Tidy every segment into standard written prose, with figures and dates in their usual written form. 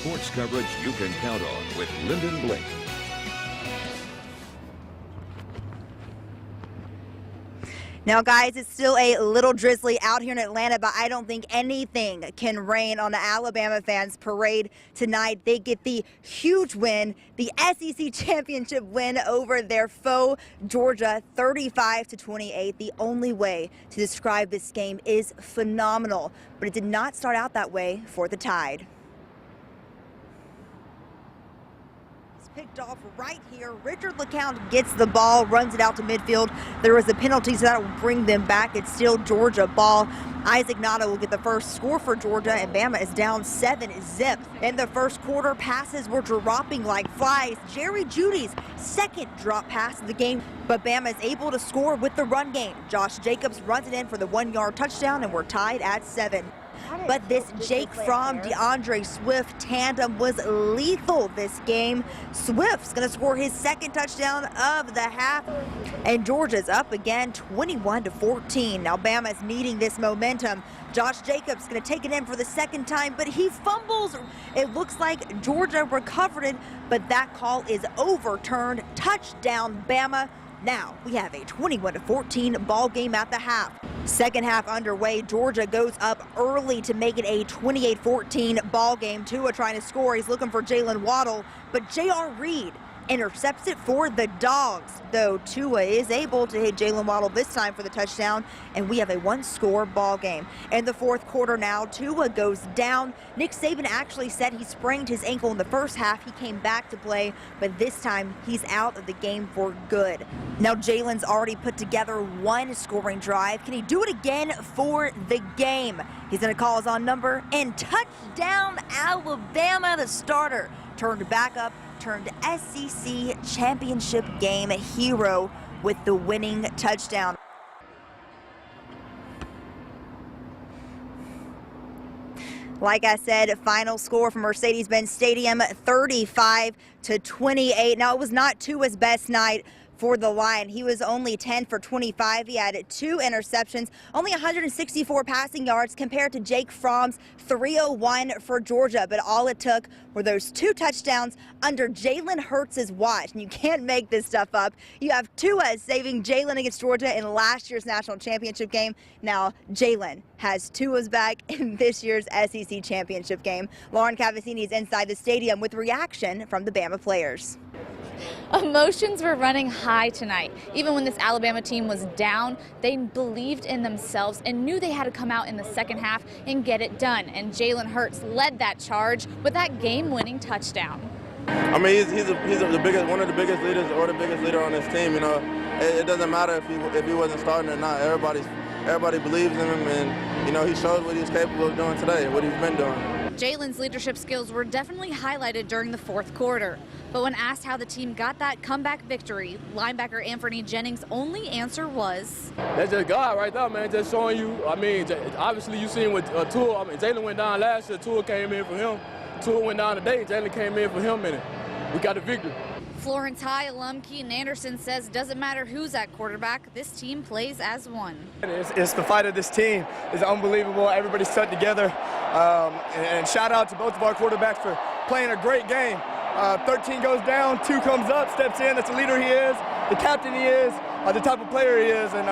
sports coverage you can count on with Lyndon Blake. Now, guys, it's still a little drizzly out here in Atlanta, but I don't think anything can rain on the Alabama fans' parade tonight. They get the huge win, the SEC championship win over their foe, Georgia, 35-28. The only way to describe this game is phenomenal, but it did not start out that way for the Tide. Picked off right here. Richard LeCount gets the ball, runs it out to midfield. There was a penalty, so that will bring them back. It's still Georgia ball. Isaac Nada will get the first score for Georgia, and Bama is down 7-zip. In the first quarter, passes were dropping like flies. Jerry Judy's second drop pass of the game, but Bama is able to score with the run game. Josh Jacobs runs it in for the 1-yard touchdown, and we're tied at 7. But this Jake Fromm, DeAndre Swift tandem was lethal this game. Swift's going to score his second touchdown of the half. And Georgia's up again, 21-14. Now Bama's needing this momentum. Josh Jacobs going to take it in for the second time, but he fumbles. It looks like Georgia recovered it, but that call is overturned. Touchdown, Bama. Now we have a 21-14 ball game at the half. Second half underway. Georgia goes up early to make it a 28-14 ball game. Tua trying to score. He's looking for Jalen Waddle, but J.R. Reed intercepts it for the Dogs, though Tua is able to hit Jalen Waddle this time for the touchdown, and we have a one-score ball game. In the fourth quarter now, Tua goes down. Nick Saban actually said he sprained his ankle in the first half. He came back to play, but this time he's out of the game for good. Now Jalen's already put together one scoring drive. Can he do it again for the game? He's going to call his own number, and touchdown Alabama. The starter turned back up, turned SEC championship game hero with the winning touchdown. Like I said, final score from Mercedes-Benz Stadium, 35-28. Now, it was not Tua's best night for the Lion. He was only 10 for 25. He had 2 interceptions, only 164 passing yards compared to Jake Fromm's 301 for Georgia. But all it took were those 2 touchdowns under Jalen Hurts' watch. And you can't make this stuff up. You have Tua saving Jalen against Georgia in last year's national championship game. Now Jalen has Tua's back in this year's SEC championship game. Lauren Cavazzini is inside the stadium with reaction from the Bama players. Emotions were running high tonight. Even when this Alabama team was down, they believed in themselves and knew they had to come out in the second half and get it done. And Jalen Hurts led that charge with that game-winning touchdown. I mean, he's one of the biggest leaders, or the biggest leader on this team. You know, it doesn't matter if he wasn't starting or not. Everybody believes in him, and you know, he showed what he's capable of doing today, what he's been doing. Jalen's leadership skills were definitely highlighted during the fourth quarter. But when asked how the team got that comeback victory, linebacker Anthony Jennings' only answer was, "That's just God right there, man, just showing you." I mean, obviously you seen with Tua. I mean, Jalen went down last year, Tua came in for him. Tua went down today, Jalen came in for him, and we got the victory. Florence High alum Keaton Anderson says it doesn't matter who's at quarterback, this team plays as one. It's the fight of this team. It's unbelievable. Everybody's stuck together. And shout out to both of our quarterbacks for playing a great game. 13 goes down, 2 comes up, steps in. That's the leader he is, the captain he is, the type of player he is. And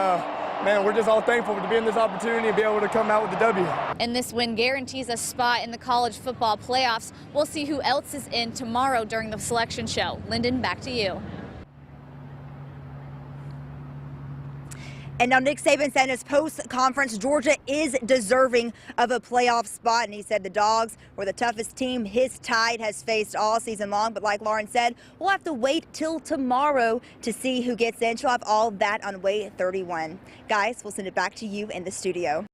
man, we're just all thankful to be in this opportunity and be able to come out with the W. And this win guarantees a spot in the college football playoffs. We'll see who else is in tomorrow during the selection show. Lyndon, back to you. And now Nick Saban said in his post-conference, Georgia is deserving of a playoff spot. And he said the Dogs were the toughest team his Tide has faced all season long. But like Lauren said, we'll have to wait till tomorrow to see who gets in. She'll have all that on Way 31. Guys, we'll send it back to you in the studio.